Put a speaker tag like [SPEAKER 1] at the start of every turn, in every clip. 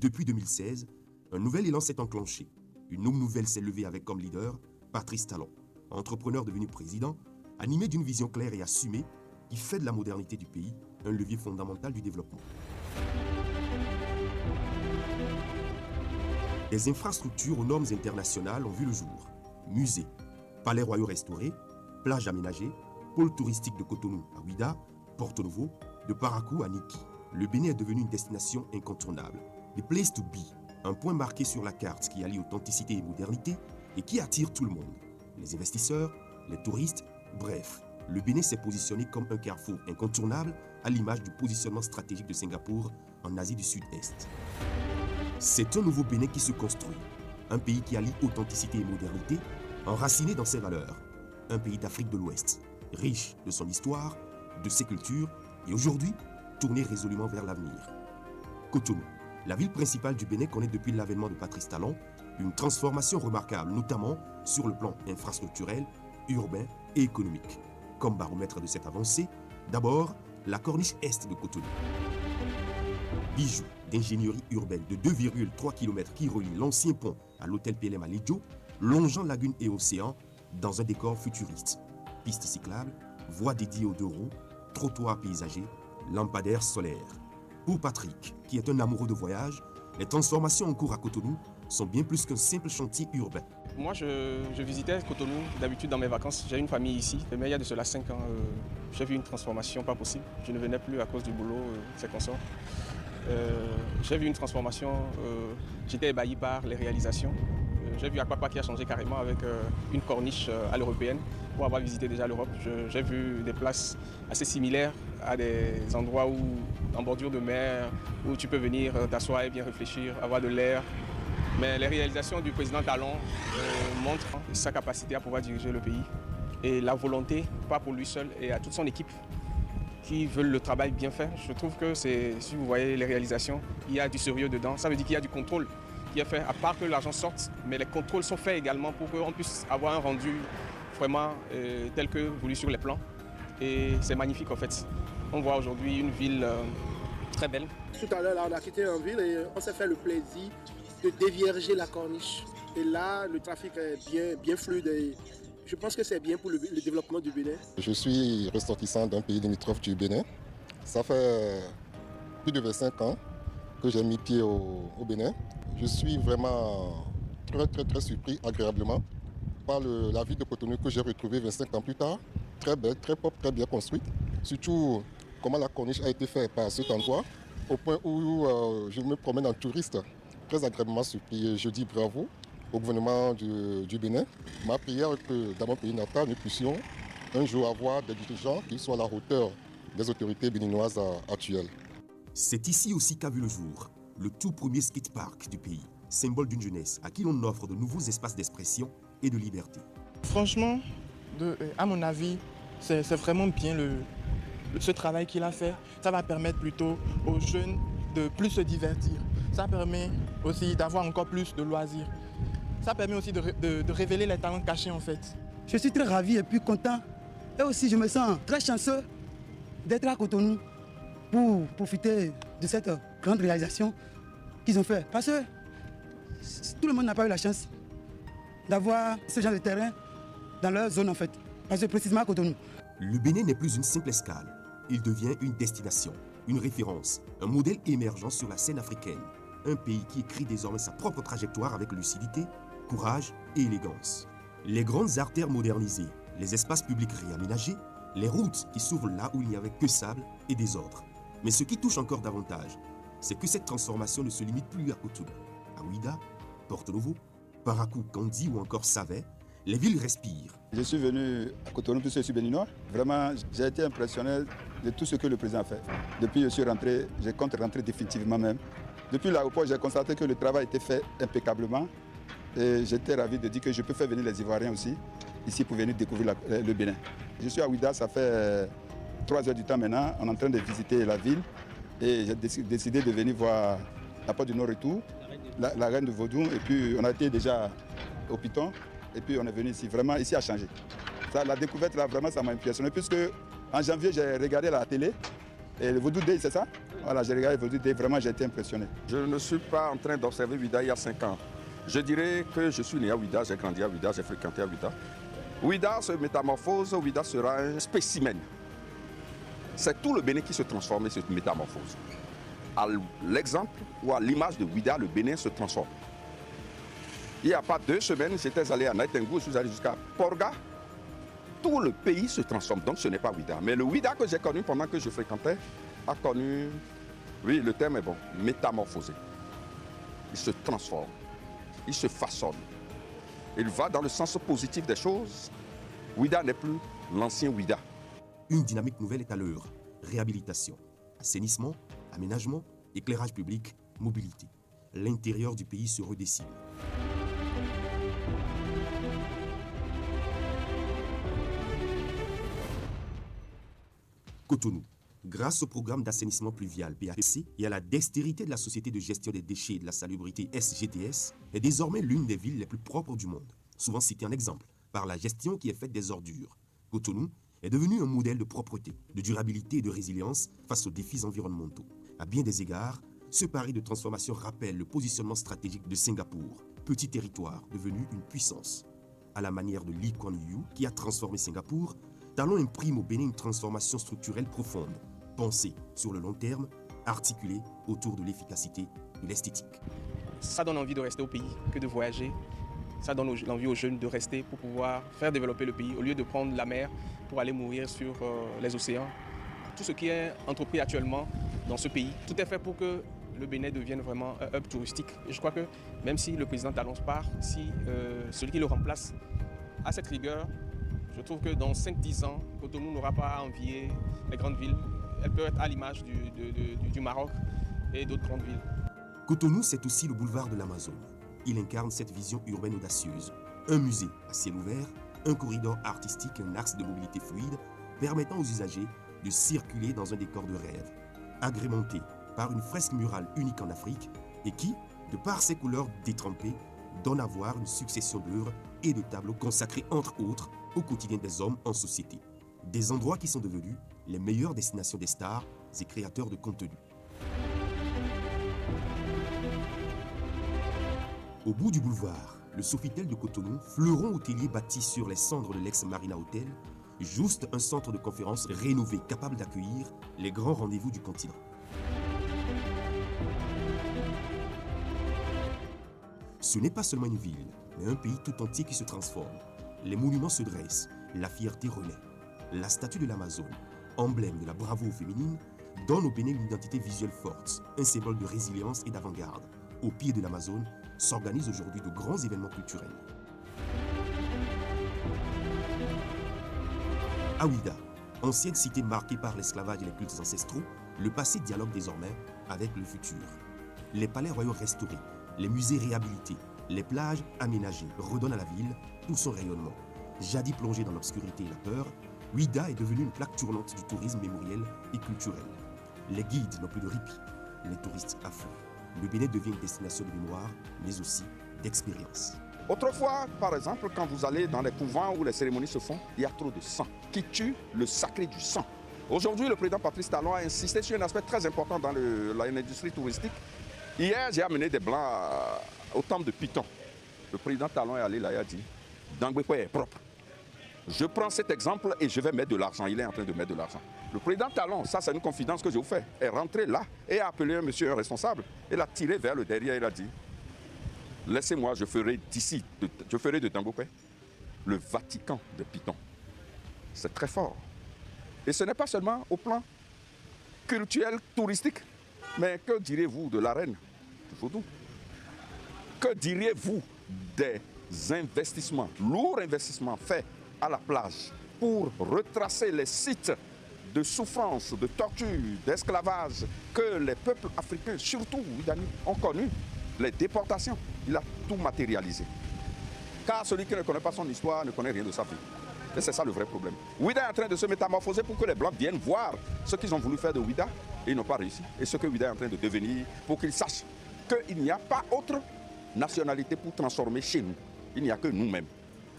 [SPEAKER 1] Depuis 2016, un nouvel élan s'est enclenché. Une aube nouvelle s'est levée avec comme leader Patrice Talon, entrepreneur devenu président, animé d'une vision claire et assumée qui fait de la modernité du pays un levier fondamental du développement. Des infrastructures aux normes internationales ont vu le jour. Musées, palais royaux restaurés, plages aménagées, pôle touristique de Cotonou à Ouida, Porto Novo, de Parakou à Niki. Le Bénin est devenu une destination incontournable. The place to be, un point marqué sur la carte qui allie authenticité et modernité et qui attire tout le monde. Les investisseurs, les touristes, bref. Le Bénin s'est positionné comme un carrefour incontournable à l'image du positionnement stratégique de Singapour en Asie du Sud-Est. C'est un nouveau Bénin qui se construit, un pays qui allie authenticité et modernité, enraciné dans ses valeurs, un pays d'Afrique de l'Ouest, riche de son histoire, de ses cultures et aujourd'hui tourné résolument vers l'avenir. Cotonou, la ville principale du Bénin connaît depuis l'avènement de Patrice Talon une transformation remarquable, notamment sur le plan infrastructurel, urbain et économique. Comme baromètre de cette avancée, d'abord, la corniche est de Cotonou. Bijou d'ingénierie urbaine de 2,3 km qui relie l'ancien pont à l'hôtel PLM à Lidjo, longeant lagune et océan dans un décor futuriste. Pistes cyclables, voies dédiées aux deux roues, trottoirs paysagers, lampadaires solaires. Pour Patrick, qui est un amoureux de voyage, les transformations en cours à Cotonou sont bien plus qu'un simple chantier urbain.
[SPEAKER 2] Moi, je visitais Cotonou d'habitude dans mes vacances. J'ai une famille ici, mais il y a de cela 5 ans, j'ai vu une transformation pas possible. Je ne venais plus à cause du boulot, ses consorts. J'ai vu une transformation, j'étais ébahi par les réalisations. J'ai vu Aquapa qui a changé carrément avec une corniche à l'européenne. Pour avoir visité déjà l'Europe, j'ai vu des places assez similaires à des endroits où, en bordure de mer, où tu peux venir t'asseoir et bien réfléchir, avoir de l'air. Mais les réalisations du président Talon montrent sa capacité à pouvoir diriger le pays et la volonté, pas pour lui seul, et à toute son équipe qui veulent le travail bien fait. Je trouve que si vous voyez les réalisations, il y a du sérieux dedans. Ça veut dire qu'il y a du contrôle qui est fait, à part que l'argent sorte, mais les contrôles sont faits également pour qu'on puisse avoir un rendu vraiment tel que voulu sur les plans. Et c'est magnifique en fait. On voit aujourd'hui une ville très belle.
[SPEAKER 3] Tout à l'heure, on a quitté une ville et on s'est fait le plaisir de dévierger la corniche. Et là, le trafic est bien fluide et je pense que c'est bien pour le développement du Bénin.
[SPEAKER 4] Je suis ressortissant d'un pays limitrophe du Bénin. Ça fait plus de 25 ans que j'ai mis pied au Bénin. Je suis vraiment très surpris agréablement par la ville de Cotonou que j'ai retrouvée 25 ans plus tard. Très belle, très propre, très bien construite. Surtout comment la corniche a été faite par cet endroit, au point où je me promène en touriste. Très agréablement surpris. Je dis bravo au gouvernement du Bénin. Ma prière est que dans mon pays natal, nous puissions un jour avoir des dirigeants qui soient à la hauteur des autorités béninoises actuelles.
[SPEAKER 1] C'est ici aussi qu'a vu le jour le tout premier skatepark du pays, symbole d'une jeunesse à qui l'on offre de nouveaux espaces d'expression et de liberté.
[SPEAKER 5] Franchement, à mon avis, c'est vraiment bien ce travail qu'il a fait. Ça va permettre plutôt aux jeunes de plus se divertir. Ça permet aussi d'avoir encore plus de loisirs. Ça permet aussi de révéler les talents cachés en fait.
[SPEAKER 6] Je suis très ravi et puis content. Et aussi je me sens très chanceux d'être à Cotonou pour profiter de cette grande réalisation qu'ils ont fait. Parce que tout le monde n'a pas eu la chance d'avoir ce genre de terrain dans leur zone en fait. Parce que précisément à Cotonou.
[SPEAKER 1] Le Bénin n'est plus une simple escale. Il devient une destination, une référence, un modèle émergent sur la scène africaine. Un pays qui écrit désormais sa propre trajectoire avec lucidité, courage et élégance. Les grandes artères modernisées, les espaces publics réaménagés, les routes qui s'ouvrent là où il n'y avait que sable et désordre. Mais ce qui touche encore davantage, c'est que cette transformation ne se limite plus à Cotonou. À Ouida, Porto Novo, Parakou, Kandi ou encore Savet, les villes respirent.
[SPEAKER 7] Je suis venu à Cotonou puisque je suis béninois. Vraiment, j'ai été impressionné de tout ce que le président a fait. Depuis que je suis rentré, je compte rentrer définitivement même. Depuis l'aéroport, j'ai constaté que le travail était fait impeccablement. Et j'étais ravi de dire que je peux faire venir les Ivoiriens aussi, ici pour venir découvrir le Bénin. Je suis à Ouida, ça fait 3 heures du temps maintenant. On est en train de visiter la ville. Et j'ai décidé de venir voir la porte du Nord et tout, la reine de Vaudou. Et puis on a été déjà au Piton. Et puis on est venu ici. Vraiment, ici a changé. Ça, la découverte là, vraiment, ça m'a impressionné. Puisque en janvier, j'ai regardé la télé. Et le Vodou Day, c'est ça? Voilà, j'ai regardé le Vodou Day, vraiment j'ai été impressionné.
[SPEAKER 8] Je ne suis pas en train d'observer Ouida il y a 5 ans. Je dirais que je suis né à Ouida, j'ai grandi à Ouida, j'ai fréquenté à Ouida. Ouida se métamorphose, Ouida sera un spécimen. C'est tout le Bénin qui se transforme et se métamorphose. À l'exemple ou à l'image de Ouida, le Bénin se transforme. Il n'y a pas 2 semaines, j'étais allé à Naïtengou, je suis allé jusqu'à Porga. Tout le pays se transforme, donc ce n'est pas Ouida. Mais le Ouida que j'ai connu pendant que je fréquentais a connu, oui, le terme est bon, métamorphosé. Il se transforme, il se façonne. Il va dans le sens positif des choses. Ouida n'est plus l'ancien Ouida.
[SPEAKER 1] Une dynamique nouvelle est à l'œuvre. Réhabilitation, assainissement, aménagement, éclairage public, mobilité. L'intérieur du pays se redessine. Cotonou, grâce au programme d'assainissement pluvial PAC et à la dextérité de la Société de gestion des déchets et de la salubrité SGDS, est désormais l'une des villes les plus propres du monde, souvent citée en exemple par la gestion qui est faite des ordures. Cotonou est devenu un modèle de propreté, de durabilité et de résilience face aux défis environnementaux. À bien des égards, ce pari de transformation rappelle le positionnement stratégique de Singapour, petit territoire devenu une puissance. À la manière de Lee Kuan Yew qui a transformé Singapour, Talon imprime au Bénin une transformation structurelle profonde, pensée sur le long terme, articulée autour de l'efficacité et l'esthétique.
[SPEAKER 2] Ça donne envie de rester au pays que de voyager. Ça donne envie aux jeunes de rester pour pouvoir faire développer le pays au lieu de prendre la mer pour aller mourir sur les océans. Tout ce qui est entrepris actuellement dans ce pays, tout est fait pour que le Bénin devienne vraiment un hub touristique. Et je crois que même si le président Talon part, si celui qui le remplace a cette rigueur, je trouve que dans 5-10 ans, Cotonou n'aura pas à envier les grandes villes. Elle peut être à l'image du Maroc et d'autres grandes villes.
[SPEAKER 1] Cotonou, c'est aussi le boulevard de l'Amazone. Il incarne cette vision urbaine audacieuse. Un musée à ciel ouvert, un corridor artistique, un axe de mobilité fluide permettant aux usagers de circuler dans un décor de rêve, agrémenté par une fresque murale unique en Afrique et qui, de par ses couleurs détrempées, donne à voir une succession d'œuvres et de tableaux consacrés entre autres au quotidien des hommes en société. Des endroits qui sont devenus les meilleures destinations des stars et créateurs de contenu. Au bout du boulevard, le Sofitel de Cotonou, fleuron hôtelier bâti sur les cendres de l'ex-Marina Hotel, juste un centre de conférence rénové capable d'accueillir les grands rendez-vous du continent. Ce n'est pas seulement une ville, mais un pays tout entier qui se transforme. Les monuments se dressent, la fierté renaît. La statue de l'Amazone, emblème de la bravoure féminine, donne au Bénin une identité visuelle forte, un symbole de résilience et d'avant-garde. Au pied de l'Amazone s'organisent aujourd'hui de grands événements culturels. À Ouida, ancienne cité marquée par l'esclavage et les cultes ancestraux, le passé dialogue désormais avec le futur. Les palais royaux restaurés, les musées réhabilités, les plages aménagées redonnent à la ville tout son rayonnement. Jadis plongée dans l'obscurité et la peur, Ouida est devenue une plaque tournante du tourisme mémoriel et culturel. Les guides n'ont plus de répit, les touristes affluent. Le Bénin devient une destination de mémoire, mais aussi d'expérience.
[SPEAKER 8] Autrefois, par exemple, quand vous allez dans les couvents où les cérémonies se font, il y a trop de sang qui tue le sacré du sang. Aujourd'hui, le président Patrice Talon a insisté sur un aspect très important dans l'industrie touristique. Hier, j'ai amené des blancs au temple de Python. Le président Talon est allé là et a dit « Dangwekwe est propre ». Je prends cet exemple et je vais mettre de l'argent. Il est en train de mettre de l'argent. Le président Talon, ça c'est une confidence que je vous fais, est rentré là et a appelé un monsieur, un responsable. Il a tiré vers le derrière, il a dit « Laissez-moi, je ferai d'ici, je ferai de Dangwekwe le Vatican de Python ». C'est très fort. Et ce n'est pas seulement au plan culturel, touristique, mais que diriez-vous de l'arène du Vodou? Que diriez-vous des investissements, lourds investissements faits à la plage pour retracer les sites de souffrance, de torture, d'esclavage que les peuples africains, surtout ont connu, les déportations? Il a tout matérialisé. Car celui qui ne connaît pas son histoire ne connaît rien de sa vie. Et c'est ça le vrai problème. Ouida est en train de se métamorphoser pour que les Blancs viennent voir ce qu'ils ont voulu faire de Ouida et ils n'ont pas réussi. Et ce que Ouida est en train de devenir pour qu'ils sachent qu'il n'y a pas autre nationalité pour transformer chez nous. Il n'y a que nous-mêmes.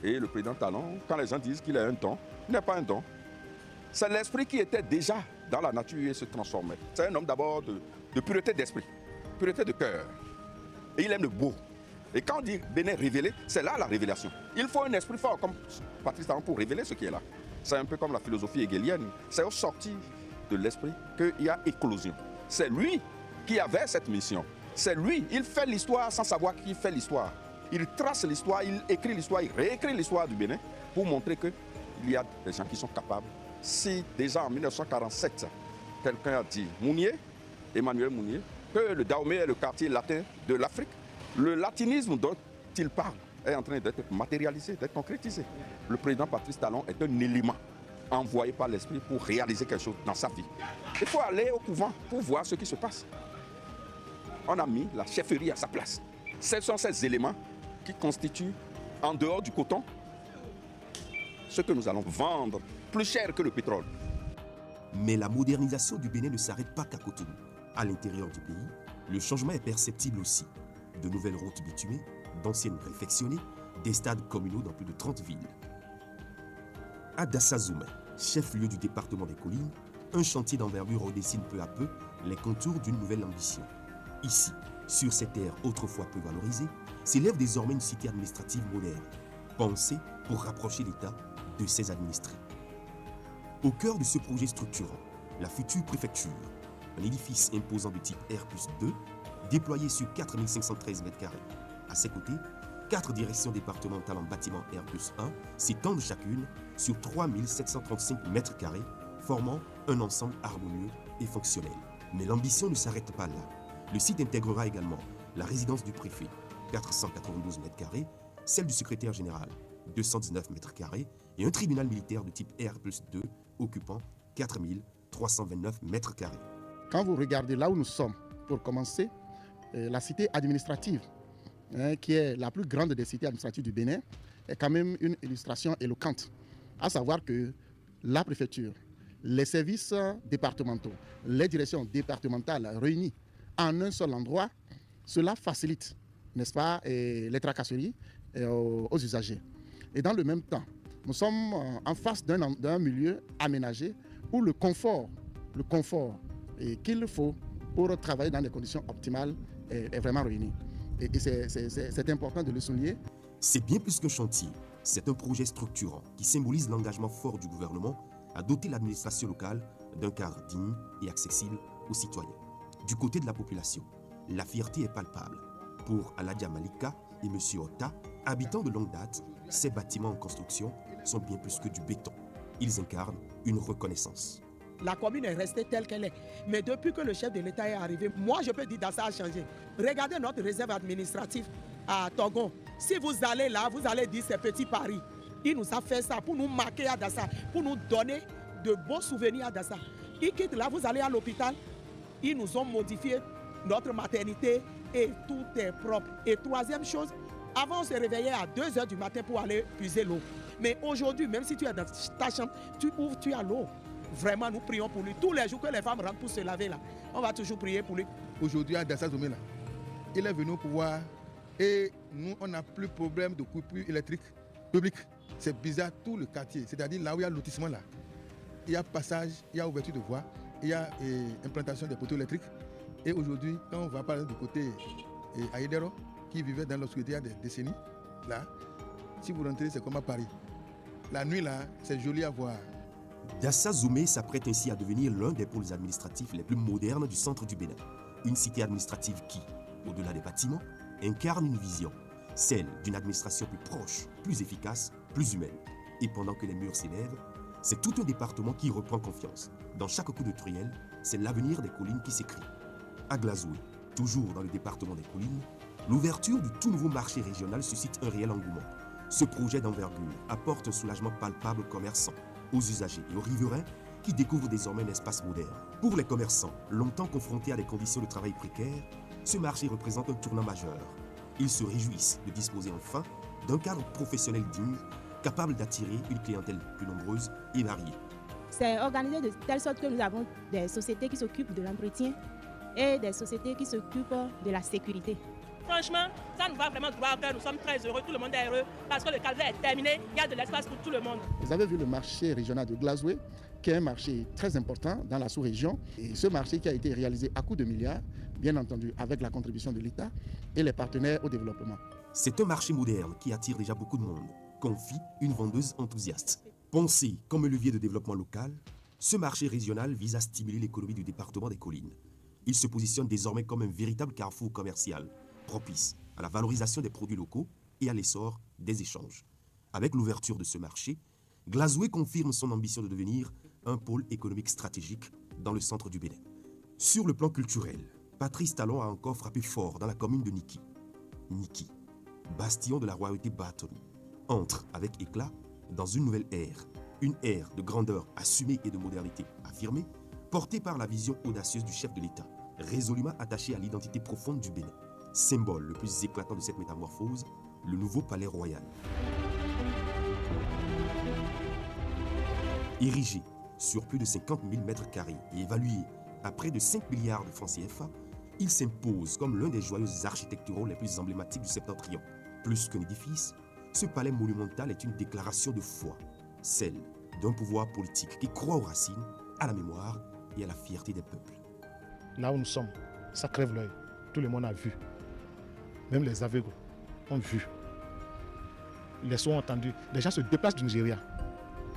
[SPEAKER 8] Et le président Talon, quand les gens disent qu'il a un don, il n'a pas un don. C'est l'esprit qui était déjà dans la nature et se transformait. C'est un homme d'abord de pureté d'esprit, pureté de cœur. Et il aime le beau. Et quand on dit Bénin révélé, c'est là la révélation. Il faut un esprit fort comme Patrice Talon pour révéler ce qui est là. C'est un peu comme la philosophie hegelienne. C'est au sortir de l'esprit qu'il y a éclosion. C'est lui qui avait cette mission. C'est lui, il fait l'histoire sans savoir qui fait l'histoire. Il trace l'histoire, il écrit l'histoire, il réécrit l'histoire du Bénin pour montrer qu'il y a des gens qui sont capables. Si déjà en 1947, quelqu'un a dit, Emmanuel Mounier, que le Dahomey est le quartier latin de l'Afrique, le latinisme dont il parle est en train d'être matérialisé, d'être concrétisé. Le président Patrice Talon est un élément envoyé par l'esprit pour réaliser quelque chose dans sa vie. Il faut aller au couvent pour voir ce qui se passe. On a mis la chefferie à sa place. Ce sont ces éléments qui constituent, en dehors du coton, ce que nous allons vendre plus cher que le pétrole.
[SPEAKER 1] Mais la modernisation du Bénin ne s'arrête pas qu'à Cotonou. À l'intérieur du pays, le changement est perceptible aussi. De nouvelles routes bitumées, d'anciennes réfectionnées, des stades communaux dans plus de 30 villes. À Dassazoumé, chef-lieu du département des collines, un chantier d'envergure redessine peu à peu les contours d'une nouvelle ambition. Ici, sur ces terres autrefois peu valorisées, s'élève désormais une cité administrative moderne, pensée pour rapprocher l'État de ses administrés. Au cœur de ce projet structurant, la future préfecture, un édifice imposant de type R+2, déployé sur 4513 m². À ses côtés, 4 directions départementales en bâtiment R+1 s'étendent chacune sur 3735 m², formant un ensemble harmonieux et fonctionnel. Mais l'ambition ne s'arrête pas là. Le site intégrera également la résidence du préfet, 492 m², celle du secrétaire général, 219 m², et un tribunal militaire de type R+2 occupant 4329 m².
[SPEAKER 9] Quand vous regardez là où nous sommes, pour commencer, la cité administrative, qui est la plus grande des cités administratives du Bénin, est quand même une illustration éloquente. À savoir que la préfecture, les services départementaux, les directions départementales réunies en un seul endroit, cela facilite, n'est-ce pas, les tracasseries aux usagers. Et dans le même temps, nous sommes en face d'un milieu aménagé où le confort qu'il faut pour travailler dans des conditions optimales est vraiment réuni. Et c'est important de le souligner.
[SPEAKER 1] C'est bien plus qu'un chantier, c'est un projet structurant qui symbolise l'engagement fort du gouvernement à doter l'administration locale d'un cadre digne et accessible aux citoyens. Du côté de la population, la fierté est palpable. Pour Aladia Malika et M. Ota, habitants de longue date, ces bâtiments en construction sont bien plus que du béton. Ils incarnent une reconnaissance.
[SPEAKER 10] La commune est restée telle qu'elle est. Mais depuis que le chef de l'État est arrivé, moi je peux dire que ça a changé. Regardez notre réserve administrative à Togon. Si vous allez là, vous allez dire c'est Petit Paris. Il nous a fait ça pour nous marquer à Dassa, pour nous donner de bons souvenirs à Dassa. Ils quittent là, vous allez à l'hôpital. Ils nous ont modifié notre maternité et tout est propre. Et troisième chose, avant on se réveillait à 2h du matin pour aller puiser l'eau. Mais aujourd'hui, même si tu es dans ta chambre, tu ouvres, tu as l'eau. Vraiment, nous prions pour lui. Tous les jours que les femmes rentrent pour se laver là, on va toujours prier pour lui.
[SPEAKER 11] Aujourd'hui, à Dassazoumé, là, il est venu au pouvoir et nous, on n'a plus de problème de coupure électrique publique. C'est bizarre, tout le quartier, c'est-à-dire là où il y a le lotissement là. Il y a passage, il y a ouverture de voies, il y a implantation des poteaux électriques. Et aujourd'hui, quand on va parler du côté Aïdero, qui vivait dans l'obscurité il y a des décennies, là, si vous rentrez, c'est comme à Paris. La nuit là, c'est joli à voir.
[SPEAKER 1] Dassazoumé s'apprête ainsi à devenir l'un des pôles administratifs les plus modernes du centre du Bénin. Une cité administrative qui, au-delà des bâtiments, incarne une vision, celle d'une administration plus proche, plus efficace, plus humaine. Et pendant que les murs s'élèvent, c'est tout un département qui reprend confiance. Dans chaque coup de truelle, c'est l'avenir des collines qui s'écrit. À Glazoué, toujours dans le département des collines, l'ouverture du tout nouveau marché régional suscite un réel engouement. Ce projet d'envergure apporte un soulagement palpable aux commerçants, aux usagers et aux riverains qui découvrent désormais un espace moderne. Pour les commerçants, longtemps confrontés à des conditions de travail précaires, ce marché représente un tournant majeur. Ils se réjouissent de disposer enfin d'un cadre professionnel digne, capable d'attirer une clientèle plus nombreuse et variée.
[SPEAKER 12] C'est organisé de telle sorte que nous avons des sociétés qui s'occupent de l'entretien et des sociétés qui s'occupent de la sécurité.
[SPEAKER 13] Franchement, ça nous va vraiment droit au cœur. Nous sommes très heureux, tout le monde est heureux parce que le calvaire est terminé. Il y a de l'espace pour tout le monde.
[SPEAKER 9] Vous avez vu le marché régional de Glasgow, qui est un marché très important dans la sous-région. Et ce marché qui a été réalisé à coups de milliards, bien entendu avec la contribution de l'État et les partenaires au développement.
[SPEAKER 1] C'est un marché moderne qui attire déjà beaucoup de monde, confie une vendeuse enthousiaste. Pensé comme un levier de développement local, ce marché régional vise à stimuler l'économie du département des Collines. Il se positionne désormais comme un véritable carrefour commercial, propice à la valorisation des produits locaux et à l'essor des échanges. Avec l'ouverture de ce marché, Glasgow confirme son ambition de devenir un pôle économique stratégique dans le centre du Bénin. Sur le plan culturel, Patrice Talon a encore frappé fort dans la commune de Niki. Niki, bastion de la royauté Batonou, entre avec éclat dans une nouvelle ère, une ère de grandeur assumée et de modernité affirmée, portée par la vision audacieuse du chef de l'État, résolument attaché à l'identité profonde du Bénin. Symbole le plus éclatant de cette métamorphose, le nouveau palais royal. Érigé sur plus de 50 000 mètres carrés et évalué à près de 5 milliards de francs CFA, il s'impose comme l'un des joyaux architecturaux les plus emblématiques du Septentrion. Plus qu'un édifice, ce palais monumental est une déclaration de foi, celle d'un pouvoir politique qui croit aux racines, à la mémoire et à la fierté des peuples.
[SPEAKER 14] Là où nous sommes, ça crève l'œil. Tout le monde a vu. Même les aveugles ont vu. Les sourds ont entendu. Les gens se déplacent du Nigeria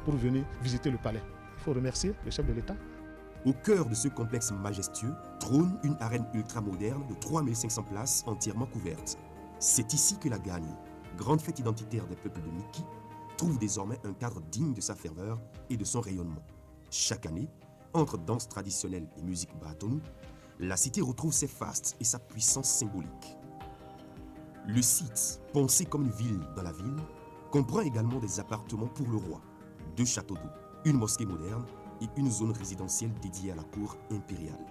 [SPEAKER 14] pour venir visiter le palais. Il faut remercier le chef de l'État.
[SPEAKER 1] Au cœur de ce complexe majestueux trône une arène ultramoderne de 3500 places entièrement couverte. C'est ici que la Gani, grande fête identitaire des peuples de Niki, trouve désormais un cadre digne de sa ferveur et de son rayonnement. Chaque année, entre danse traditionnelle et musique Batonou, la cité retrouve ses fastes et sa puissance symbolique. Le site, pensé comme une ville dans la ville, comprend également des appartements pour le roi, 2 châteaux d'eau, une mosquée moderne et une zone résidentielle dédiée à la cour impériale.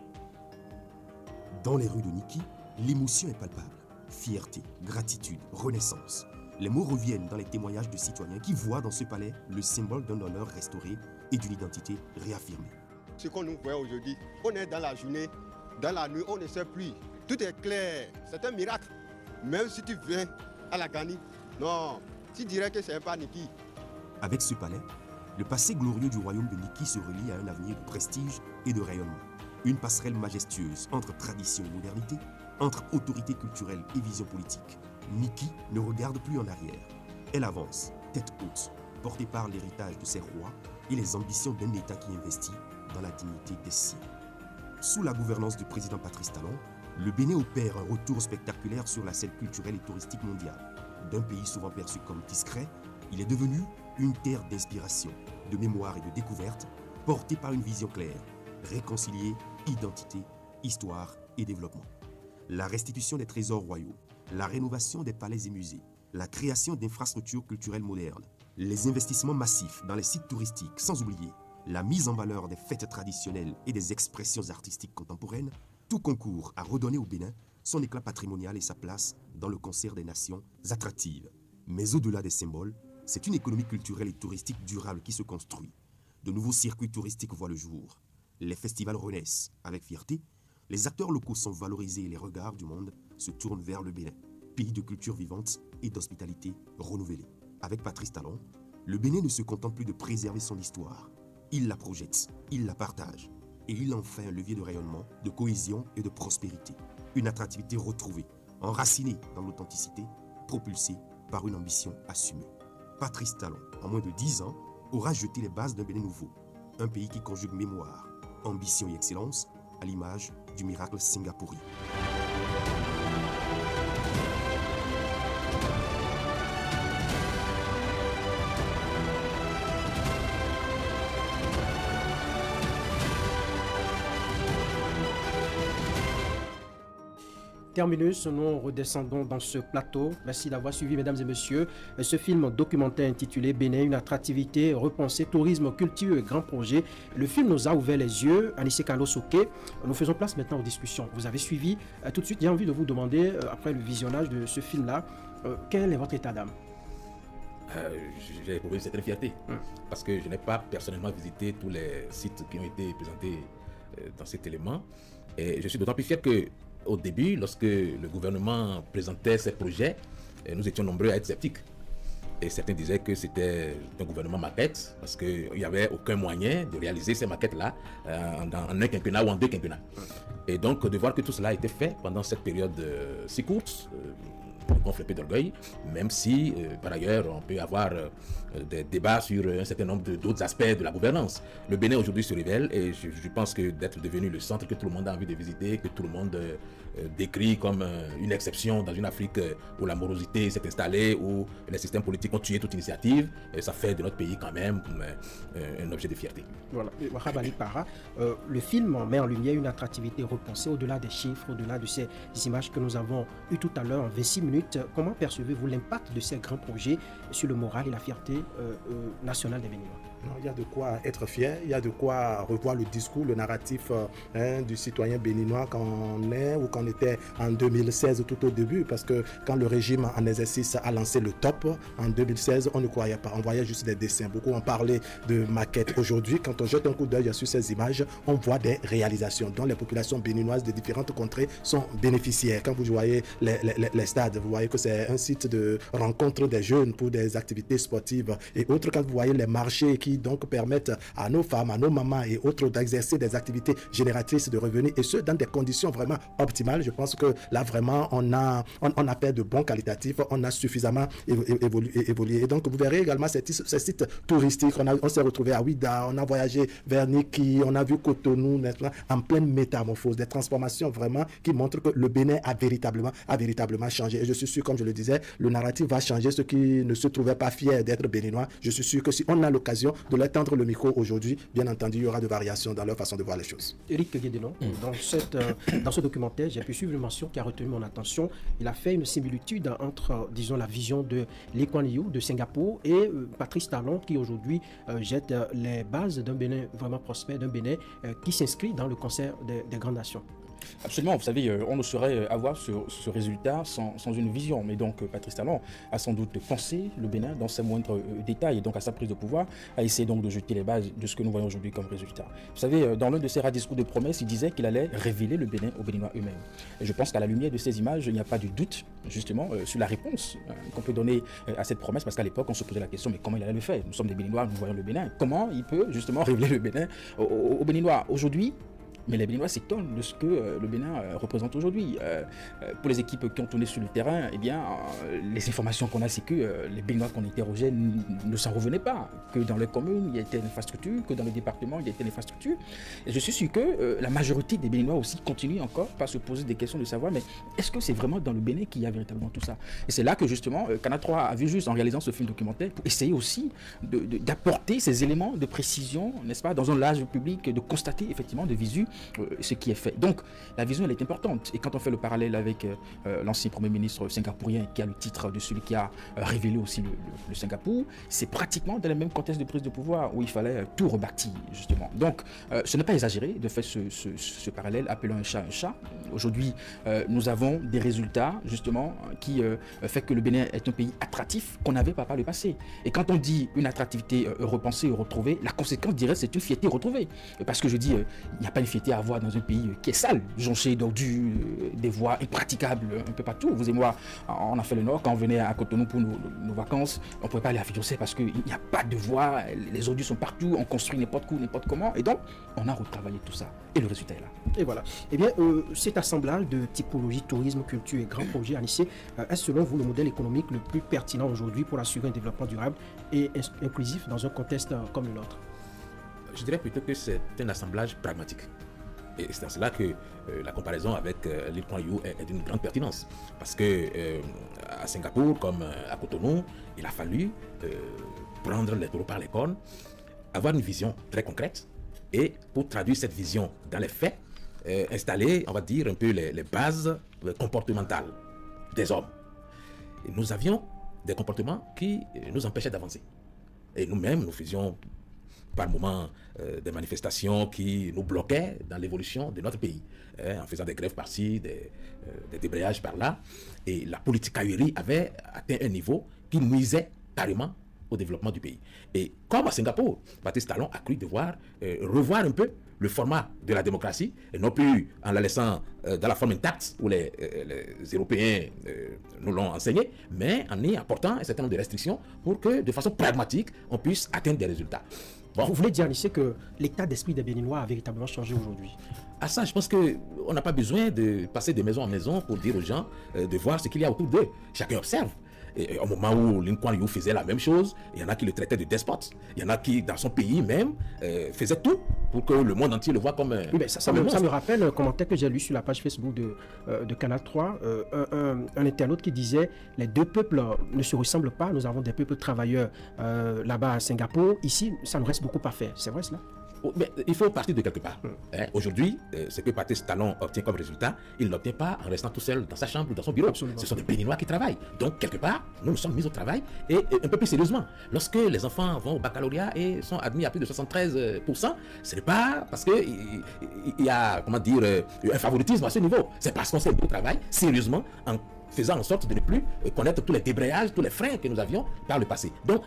[SPEAKER 1] Dans les rues de Niki, l'émotion est palpable. Fierté, gratitude, renaissance. Les mots reviennent dans les témoignages de citoyens qui voient dans ce palais le symbole d'un honneur restauré et d'une identité réaffirmée.
[SPEAKER 15] Ce qu'on nous voit aujourd'hui, on est dans la journée, dans la nuit, on ne sait plus. Tout est clair, c'est un miracle. Même si tu viens à la Gani, non, tu dirais que c'est pas Niki.
[SPEAKER 1] Avec ce palais, le passé glorieux du royaume de Niki se relie à un avenir de prestige et de rayonnement. Une passerelle majestueuse entre tradition et modernité, entre autorité culturelle et vision politique. Niki ne regarde plus en arrière. Elle avance, tête haute, portée par l'héritage de ses rois et les ambitions d'un État qui investit dans la dignité des siens. Sous la gouvernance du président Patrice Talon, le Bénin opère un retour spectaculaire sur la scène culturelle et touristique mondiale. D'un pays souvent perçu comme discret, il est devenu une terre d'inspiration, de mémoire et de découverte, portée par une vision claire, réconcilier identité, histoire et développement. La restitution des trésors royaux, la rénovation des palais et musées, la création d'infrastructures culturelles modernes, les investissements massifs dans les sites touristiques, sans oublier la mise en valeur des fêtes traditionnelles et des expressions artistiques contemporaines, tout concourt à redonner au Bénin son éclat patrimonial et sa place dans le concert des nations attractives. Mais au-delà des symboles, c'est une économie culturelle et touristique durable qui se construit. De nouveaux circuits touristiques voient le jour. Les festivals renaissent avec fierté. Les acteurs locaux sont valorisés et les regards du monde se tournent vers le Bénin, pays de culture vivante et d'hospitalité renouvelée. Avec Patrice Talon, le Bénin ne se contente plus de préserver son histoire. Il la projette, il la partage et il en fait un levier de rayonnement, de cohésion et de prospérité. Une attractivité retrouvée, enracinée dans l'authenticité, propulsée par une ambition assumée. Patrice Talon, en moins de 10 ans, aura jeté les bases d'un Bénin nouveau, un pays qui conjugue mémoire, ambition et excellence à l'image du miracle singapourien.
[SPEAKER 16] Terminus, nous redescendons dans ce plateau. Merci d'avoir suivi, mesdames et messieurs, ce film documentaire intitulé Bénin, une attractivité repensée, tourisme, culture et grand projet. Le film nous a ouvert les yeux. Anissé Carlos Souké, nous faisons place maintenant aux discussions. Vous avez suivi. Tout de suite, j'ai envie de vous demander, après le visionnage de ce film-là, quel est votre état d'âme?
[SPEAKER 17] J'ai éprouvé une certaine fierté, parce que je n'ai pas personnellement visité tous les sites qui ont été présentés dans cet élément. Et je suis d'autant plus fier que au début, lorsque le gouvernement présentait ses projets, nous étions nombreux à être sceptiques. Et certains disaient que c'était un gouvernement maquette, parce qu'il n'y avait aucun moyen de réaliser ces maquettes-là en un quinquennat ou en 2 quinquennats. Et donc, de voir que tout cela a été fait pendant cette période si courte, gonfle un peu d'orgueil, même si, par ailleurs, on peut avoir des débats sur un certain nombre d'autres aspects de la gouvernance. Le Bénin aujourd'hui se révèle et je pense que d'être devenu le centre que tout le monde a envie de visiter, que tout le monde décrit comme une exception dans une Afrique où la morosité s'est installée, où les systèmes politiques ont tué toute initiative, et ça fait de notre pays quand même un objet de fierté.
[SPEAKER 16] Voilà, Wahab Ali Para, le film met en lumière une attractivité repensée au-delà des chiffres, au-delà de ces images que nous avons eues tout à l'heure en 26 minutes. Comment percevez-vous l'impact de ces grands projets sur le moral et la fierté nationale des Béninois?
[SPEAKER 14] Non, il y a de quoi être fier, il y a de quoi revoir le discours, le narratif du citoyen béninois quand on est ou quand on était en 2016 tout au début, parce que quand le régime en exercice a lancé le top en 2016, on ne croyait pas, on voyait juste des dessins. Beaucoup ont parlé de maquettes. Aujourd'hui, quand on jette un coup d'œil sur ces images, on voit des réalisations dont les populations béninoises de différentes contrées sont bénéficiaires. Quand vous voyez les stades, vous voyez que c'est un site de rencontre des jeunes pour des activités sportives et autres. Quand vous voyez les marchés qui donc permettent à nos femmes, à nos mamans et autres d'exercer des activités génératrices de revenus, et ce dans des conditions vraiment optimales. Je pense que là vraiment on a fait de bons qualitatifs, on a suffisamment évolué. Et donc vous verrez également ces sites touristiques. On s'est retrouvé à Ouida, on a voyagé vers Niki, on a vu Cotonou maintenant en pleine métamorphose, des transformations vraiment qui montrent que le Bénin a véritablement changé. Et je suis sûr, comme je le disais, le narratif va changer. Ceux qui ne se trouvaient pas fiers d'être béninois, je suis sûr que si on a l'occasion de leur tendre le micro aujourd'hui, bien entendu, il y aura de variations dans leur façon de voir les choses.
[SPEAKER 16] Éric Guédénon, dans ce documentaire, j'ai pu suivre une mention qui a retenu mon attention. Il a fait une similitude entre, disons, la vision de Lee Kuan Yew de Singapour et Patrice Talon qui aujourd'hui jette les bases d'un Bénin vraiment prospère, d'un Bénin qui s'inscrit dans le concert des grandes nations.
[SPEAKER 18] Absolument, vous savez, on ne saurait avoir ce résultat sans une vision. Mais donc, Patrice Talon a sans doute pensé le Bénin dans ses moindres détails, et donc à sa prise de pouvoir, a essayé donc de jeter les bases de ce que nous voyons aujourd'hui comme résultat. Vous savez, dans l'un de ses rares discours de promesse, il disait qu'il allait révéler le Bénin aux Béninois eux-mêmes. Et je pense qu'à la lumière de ces images, il n'y a pas de doute, justement, sur la réponse qu'on peut donner à cette promesse, parce qu'à l'époque, on se posait la question, mais comment il allait le faire? Nous sommes des Béninois, nous voyons le Bénin. Comment il peut, justement, révéler le Bénin aux Béninois? Aujourd'hui, mais les Béninois s'étonnent de ce que le Bénin représente aujourd'hui. Pour les équipes qui ont tourné sur le terrain, eh bien, les informations qu'on a, c'est que les Béninois qu'on interrogeait ne s'en revenaient pas. Que dans les communes, il y a été l'infrastructure, que dans les départements, il y a été l'infrastructure. Et je suis sûr que la majorité des Béninois aussi continuent encore par se poser des questions de savoir, mais est-ce que c'est vraiment dans le Bénin qu'il y a véritablement tout ça? Et c'est là que justement, Canal 3 a vu juste en réalisant ce film documentaire pour essayer aussi d'apporter ces éléments de précision, n'est-ce pas, dans un large public, de constater effectivement de visu ce qui est fait. Donc la vision elle est importante, et quand on fait le parallèle avec l'ancien premier ministre singapourien qui a le titre de celui qui a révélé aussi le Singapour, c'est pratiquement dans le même contexte de prise de pouvoir où il fallait tout rebâtir justement. Donc ce n'est pas exagéré de faire ce parallèle, appelons un chat un chat. Aujourd'hui nous avons des résultats justement qui fait que le Bénin est un pays attractif qu'on n'avait pas par le passé, et quand on dit une attractivité repensée, retrouvée, la conséquence direct c'est une fierté retrouvée, parce que je dis il n'y a pas une fierté à avoir dans un pays qui est sale, jonché d'ordures, des voies impraticables un peu partout. Vous et moi, on a fait le Nord, quand on venait à Cotonou pour nos vacances, on ne pouvait pas aller à Fidjousset parce qu'il n'y a pas de voies, les ordures sont partout, on construit n'importe où, n'importe comment, et donc on a retravaillé tout ça, et le résultat est là.
[SPEAKER 16] Et voilà. Eh bien, cet assemblage de typologie, tourisme, culture et grands projets initiés est selon vous le modèle économique le plus pertinent aujourd'hui pour assurer un développement durable et inclusif dans un contexte comme le nôtre?
[SPEAKER 17] Je dirais plutôt que c'est un assemblage pragmatique. Et c'est dans cela que la comparaison avec Lee Kuan Yew est d'une grande pertinence. Parce que à Singapour, comme à Cotonou, il a fallu prendre les taureaux par les cornes, avoir une vision très concrète, et pour traduire cette vision dans les faits, installer, on va dire, un peu les bases comportementales des hommes. Et nous avions des comportements qui nous empêchaient d'avancer. Et nous-mêmes, nous faisions par moments des manifestations qui nous bloquaient dans l'évolution de notre pays, en faisant des grèves par-ci, des débrayages par-là. Et la politique aérienne avait atteint un niveau qui nuisait carrément au développement du pays. Et comme à Singapour, Patrice Talon a cru devoir revoir un peu le format de la démocratie, et non plus en la laissant dans la forme intacte où les Européens nous l'ont enseigné, mais en y apportant un certain nombre de restrictions pour que, de façon pragmatique, on puisse atteindre des résultats.
[SPEAKER 16] Bon. Vous voulez dire, Anissé, que l'état d'esprit des Béninois a véritablement changé aujourd'hui?
[SPEAKER 17] À ça, je pense qu'on n'a pas besoin de passer de maison en maison pour dire aux gens de voir ce qu'il y a autour d'eux. Chacun observe. Et au moment où Lee Kuan Yew faisait la même chose, il y en a qui le traitaient de despote. Il y en a qui, dans son pays même, faisaient tout pour que le monde entier le voit comme
[SPEAKER 16] oui, ça me rappelle un commentaire que j'ai lu sur la page Facebook de Canal 3, un internaute qui disait « Les deux peuples ne se ressemblent pas, nous avons des peuples travailleurs là-bas à Singapour, ici, ça nous reste beaucoup à faire. » C'est vrai cela?
[SPEAKER 17] Mais il faut partir de quelque part. Aujourd'hui, ce que Patrice Talon obtient comme résultat, il ne l'obtient pas en restant tout seul dans sa chambre ou dans son bureau. Absolument. Ce sont des Béninois qui travaillent. Donc, quelque part, nous sommes mis au travail et un peu plus sérieusement. Lorsque les enfants vont au baccalauréat et sont admis à plus de 73%, ce n'est pas parce qu'il y a, comment dire, un favoritisme à ce niveau. C'est parce qu'on s'est mis au travail sérieusement en faisant en sorte de ne plus connaître tous les débrayages, tous les freins que nous avions par le passé. Donc,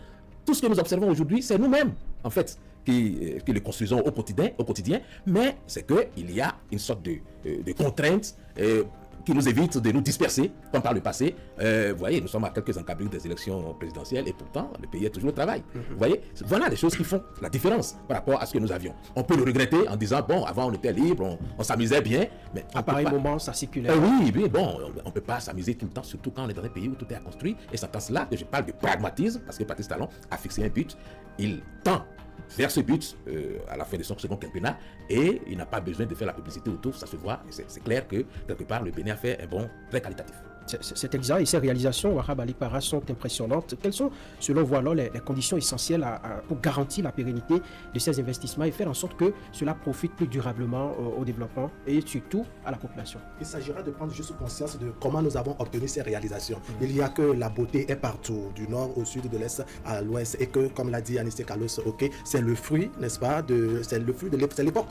[SPEAKER 17] tout ce que nous observons aujourd'hui, c'est nous-mêmes, en fait, qui le construisons au quotidien, mais c'est qu'il y a une sorte de contrainte qui nous évite de nous disperser, comme par le passé. Vous voyez, nous sommes à quelques encablures des élections présidentielles et pourtant, le pays est toujours au travail. Vous voyez, voilà les choses qui font la différence par rapport à ce que nous avions. On peut le regretter en disant, bon, avant on était libre, on s'amusait bien, mais...
[SPEAKER 16] À pareil moment, ça circulait.
[SPEAKER 17] Oui, bon, on ne peut pas s'amuser tout le temps, surtout quand on est dans un pays où tout est à construire. Et c'est en cela que je parle de pragmatisme, parce que Patrice Talon a fixé un but. Il tend vers ce but à la fin de son second quinquennat et il n'a pas besoin de faire la publicité autour, ça se voit, c'est clair que quelque part le Bénin a fait un bond très qualitatif.
[SPEAKER 16] C'est exact et ces réalisations, Wahab Ali Para, sont impressionnantes. Quelles sont, selon vous, alors, les conditions essentielles pour garantir la pérennité de ces investissements et faire en sorte que cela profite plus durablement au développement et surtout à la population?
[SPEAKER 19] Il s'agira de prendre juste conscience de comment nous avons obtenu ces réalisations. Il y a que la beauté est partout, du nord au sud, de l'est à l'ouest, et que, comme l'a dit Anissé Carlos, c'est le fruit, n'est-ce pas, c'est l'époque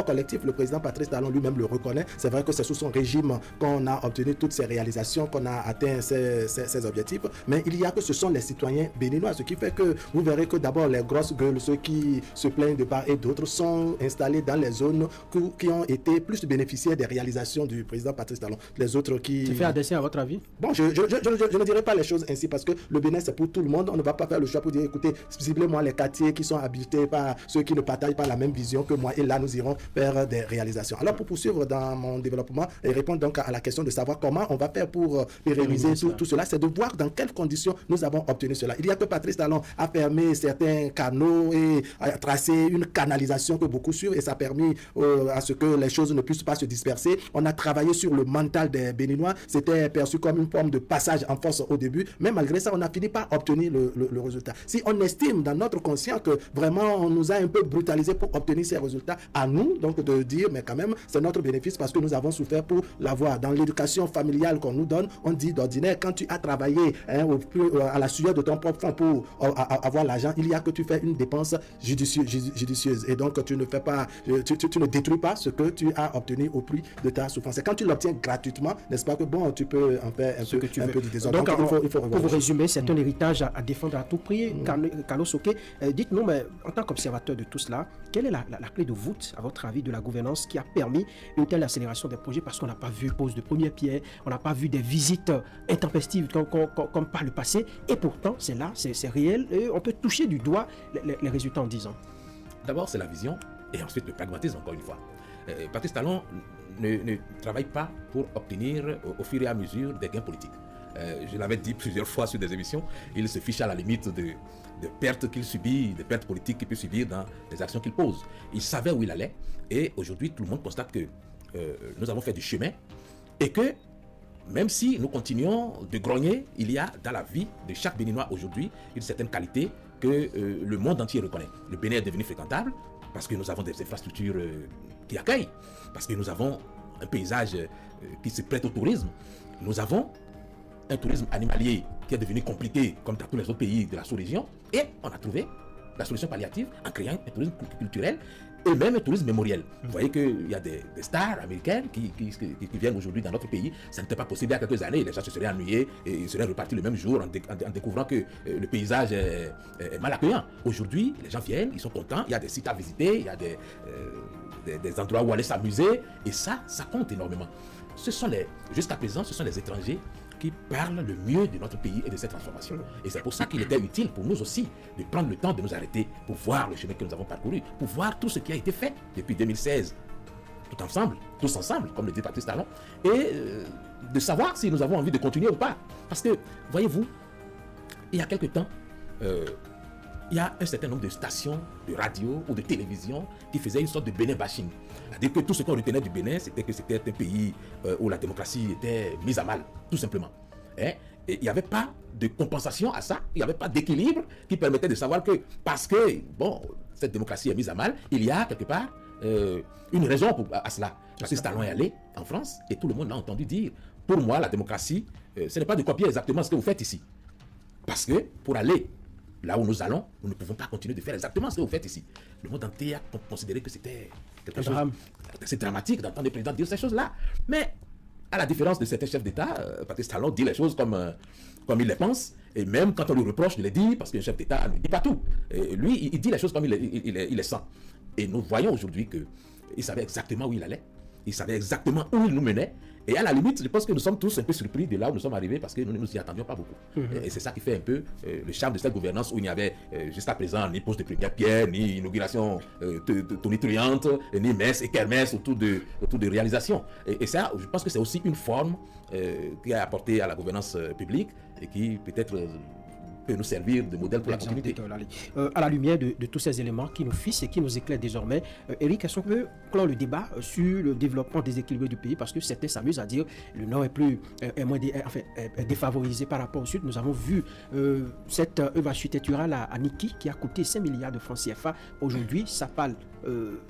[SPEAKER 19] collective. Le président Patrice Talon lui-même le reconnaît. C'est vrai que c'est sous son régime qu'on a obtenu toutes ces réalisations, qu'on a atteint ces objectifs, mais il y a que ce sont les citoyens béninois, ce qui fait que vous verrez que d'abord les grosses gueules, ceux qui se plaignent de part et d'autre, sont installés dans les zones qui ont été plus bénéficiaires des réalisations du président Patrice Talon. Les autres qui...
[SPEAKER 16] C'est fait à dessein à votre avis?
[SPEAKER 19] Bon, je ne dirais pas les choses ainsi parce que le Bénin c'est pour tout le monde. On ne va pas faire le choix pour dire écoutez, ciblez-moi les quartiers qui sont habités par ceux qui ne partagent pas la même vision que moi et là nous irons faire des réalisations. Alors pour poursuivre dans mon développement et répondre donc à la question de savoir comment on va faire pour pérenniser tout cela, c'est de voir dans quelles conditions nous avons obtenu cela. Il y a que Patrice Talon a fermé certains canaux et a tracé une canalisation que beaucoup suivent et ça a permis à ce que les choses ne puissent pas se disperser. On a travaillé sur le mental des Béninois. C'était perçu comme une forme de passage en force au début, mais malgré ça, on a fini par obtenir le résultat. Si on estime dans notre conscience que vraiment on nous a un peu brutalisé pour obtenir ces résultats, à nous donc de dire, mais quand même, c'est notre bénéfice parce que nous avons souffert pour l'avoir. Dans l'éducation familiale qu'on nous donne, on dit d'ordinaire, quand tu as travaillé à la sueur de ton propre fond pour avoir l'argent, il y a que tu fais une dépense judicieuse. Et donc, tu ne fais pas, tu ne détruis pas ce que tu as obtenu au prix de ta souffrance. Et quand tu l'obtiens gratuitement, n'est-ce pas que bon, tu peux en faire un peu du désordre.
[SPEAKER 16] Donc, il faut pour vous résumer, c'est un héritage à défendre à tout prix. Carlos Oké, dites-nous, mais en tant qu'observateur de tout cela, quelle est la clé de voûte, à votre avis, de la gouvernance qui a permis une telle accélération des projets? Parce qu'on n'a pas vu pose de première pierre, on n'a pas vu des visites intempestives comme par le passé, et pourtant c'est là, c'est réel, et on peut toucher du doigt les résultats en 10 ans.
[SPEAKER 17] D'abord c'est la vision, et ensuite le pragmatisme encore une fois. Patrice Talon ne travaille pas pour obtenir au fur et à mesure des gains politiques. Je l'avais dit plusieurs fois sur des émissions, il se fiche à la limite de pertes qu'il subit, de pertes politiques qu'il peut subir dans les actions qu'il pose. Il savait où il allait, et aujourd'hui tout le monde constate que nous avons fait du chemin, et que même si nous continuons de grogner, il y a dans la vie de chaque Béninois aujourd'hui une certaine qualité que le monde entier reconnaît. Le Bénin est devenu fréquentable parce que nous avons des infrastructures qui accueillent, parce que nous avons un paysage qui se prête au tourisme. Nous avons un tourisme animalier qui est devenu compliqué comme dans tous les autres pays de la sous-région, et on a trouvé la solution palliative en créant un tourisme culturel et même un tourisme mémoriel. Vous voyez qu'il y a des stars américaines qui viennent aujourd'hui dans notre pays. Ça n'était pas possible il y a quelques années. Les gens se seraient ennuyés et ils seraient repartis le même jour en découvrant que le paysage est mal accueillant. Aujourd'hui, les gens viennent, ils sont contents, il y a des sites à visiter, il y a des endroits où aller s'amuser, et ça compte énormément. Jusqu'à présent, ce sont les étrangers qui parlent le mieux de notre pays et de cette transformation. Et c'est pour ça qu'il était utile pour nous aussi de prendre le temps de nous arrêter pour voir le chemin que nous avons parcouru, pour voir tout ce qui a été fait depuis 2016, tous ensemble, comme le dit Patrice Talon, et de savoir si nous avons envie de continuer ou pas. Parce que, voyez-vous, il y a quelque temps, il y a un certain nombre de stations de radio ou de télévision qui faisaient une sorte de Bénin bashing. C'est-à-dire que tout ce qu'on retenait du Bénin, c'était que c'était un pays où la démocratie était mise à mal, tout simplement. Et il n'y avait pas de compensation à ça, il n'y avait pas d'équilibre qui permettait de savoir que, parce que, cette démocratie est mise à mal, il y a quelque part une raison à cela. Parce que Talon est allé en France et tout le monde l'a entendu dire, pour moi, la démocratie, ce n'est pas de copier exactement ce que vous faites ici. Parce que pour aller là où nous allons, nous ne pouvons pas continuer de faire exactement ce que vous faites ici. Le monde entier a considéré que c'était quelque chose... C'est dramatique d'entendre les présidents dire ces choses-là. Mais, à la différence de certains chefs d'État, Patrice Talon dit les choses comme il les pense. Et même quand on lui reproche de les dire, parce qu'un chef d'État ne dit pas tout. Et lui, il dit les choses comme il les sent. Et nous voyons aujourd'hui qu'il savait exactement où il allait. Il savait exactement où il nous menait. Et à la limite, je pense que nous sommes tous un peu surpris de là où nous sommes arrivés parce que nous ne nous y attendions pas beaucoup. Et c'est ça qui fait un peu le charme de cette gouvernance où il n'y avait jusqu'à présent ni pose de première pierre, ni inauguration tonitruante, ni messe et kermesse autour de réalisation. Et ça, je pense que c'est aussi une forme qui a apporté à la gouvernance publique et qui peut-être peut nous servir de modèle pour la communauté.
[SPEAKER 16] À la lumière de tous ces éléments qui nous fixent et qui nous éclairent désormais, Eric, est-ce qu'on peut clore le débat sur le développement déséquilibré du pays? Parce que certains s'amusent à dire que le Nord est moins défavorisé par rapport au Sud. Nous avons vu cette œuvre architecturale à Niki qui a coûté 5 milliards de francs CFA. Aujourd'hui, ça parle.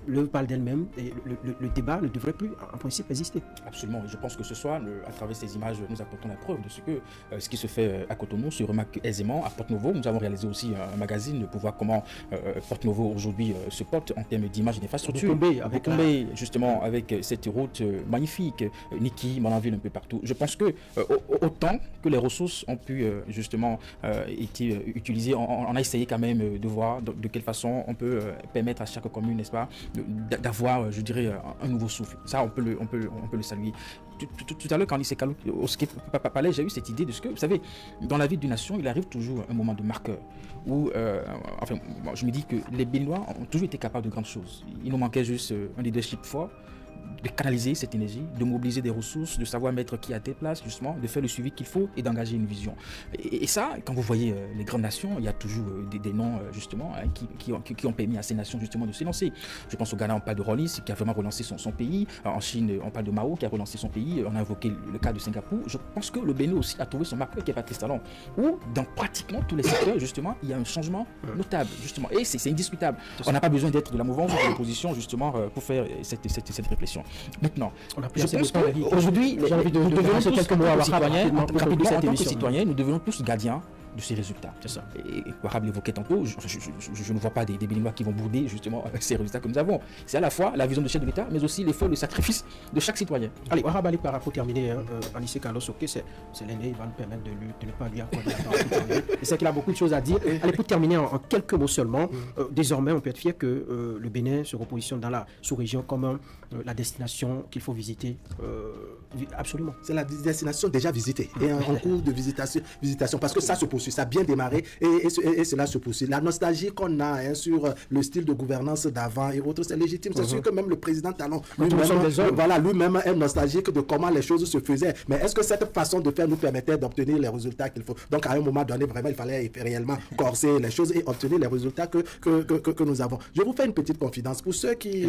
[SPEAKER 16] L'œuvre parle d'elle-même et le débat ne devrait plus en principe exister.
[SPEAKER 18] Absolument, je pense que ce soir, à travers ces images, nous apportons la preuve de ce qui se fait à Cotonou se remarque aisément. À Porte-Novo, nous avons réalisé aussi un magazine pour voir comment Porte-Novo aujourd'hui se porte en termes d'image et d'infrastructure. Justement, avec cette route magnifique, Niki, Malanville, un peu partout. Je pense que autant que les ressources ont pu justement été utilisées, on a essayé quand même de voir de quelle façon on peut permettre à chaque commune, n'est-ce pas, d'avoir, je dirais, un nouveau souffle. Ça, on peut le saluer. Tout à l'heure, quand Lissé Kalou parlait, j'ai eu cette idée de ce que, vous savez, dans la vie d'une nation, il arrive toujours un moment de marqueur où, je me dis que les Béninois ont toujours été capables de grandes choses. Il nous manquait juste un leadership fort, de canaliser cette énergie, de mobiliser des ressources, de savoir mettre qui à telle place, justement, de faire le suivi qu'il faut et d'engager une vision. Et ça, quand vous voyez les grandes nations, il y a toujours des noms, justement, qui ont permis à ces nations, justement, de s'élancer. Je pense au Ghana, on parle de Rollis, qui a vraiment relancé son pays. En Chine, on parle de Mao, qui a relancé son pays. On a évoqué le cas de Singapour. Je pense que le Bénin aussi a trouvé son marqueur, qui est Patrice Talon, où, dans pratiquement tous les secteurs, justement, il y a un changement notable, justement. Et c'est indiscutable. On n'a pas besoin d'être de la mouvance ou de l'opposition, justement, pour faire cette réflexion. Maintenant, je pense qu'aujourd'hui, nous devenons quelques mots à tant que citoyens, nous devenons tous gardiens de ces résultats. C'est ça. Et Wahab l'évoquait tantôt, je ne vois pas des Béninois qui vont bouder justement ces résultats que nous avons. C'est à la fois la vision de chef de l'État, mais aussi l'effort, le sacrifice de chaque citoyen.
[SPEAKER 16] Allez, Wahab Ali Para, pour terminer, Anissé Carlos, ok, c'est l'aîné, il va nous permettre de ne pas lui accorder la parole. Je sais qu'il a beaucoup de choses à dire. Allez, pour terminer en quelques mots seulement, désormais, on peut être fier que le Bénin se repositionne dans la sous-région comme la destination qu'il faut visiter. Absolument.
[SPEAKER 19] C'est la destination déjà visitée et en cours de visitation parce que ça se poursuit, ça a bien démarré et cela se poursuit. La nostalgie qu'on a sur le style de gouvernance d'avant et autres, c'est légitime. C'est sûr que même le président Talon lui-même est nostalgique de comment les choses se faisaient. Mais est-ce que cette façon de faire nous permettait d'obtenir les résultats qu'il faut? Donc à un moment donné, vraiment, il fallait réellement corser les choses et obtenir les résultats que nous avons. Je vous fais une petite confidence. Pour ceux qui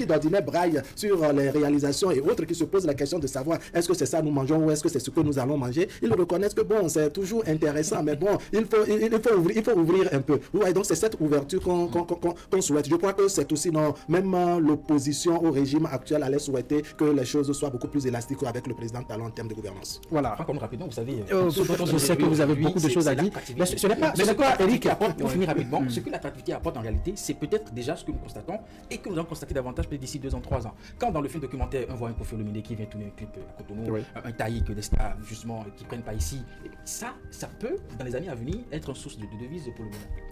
[SPEAKER 19] d'ordinaire braillent sur les réalisations et autres, qui se posent la question de savoir est-ce que c'est ça nous mangeons ou est-ce que c'est ce que nous allons manger, ils reconnaissent que bon, c'est toujours intéressant. Mais bon, il faut ouvrir un peu. Vous voyez, donc c'est cette ouverture qu'on souhaite. Je crois que c'est aussi même l'opposition au régime actuel allait souhaiter que les choses soient beaucoup plus élastiques avec le président Talon en termes de gouvernance.
[SPEAKER 18] Voilà. Rapidement, vous savez.
[SPEAKER 16] Je sais que vous avez beaucoup de choses à dire.
[SPEAKER 18] Mais ce n'est pas. Mais c'est quoi, Eric, pour finir rapidement, ce que l'attractivité apporte en réalité, c'est peut-être déjà ce que nous constatons et que nous allons constater davantage peut-être d'ici 2 ans, 3 ans. Quand dans le film documentaire, on voit un Koffi Olomide qui vient tourner un clip à Cotonou, un Taï que des stars justement qui prennent pas ici, ça peut dans les années à venir être une source de devises pour le Bénin.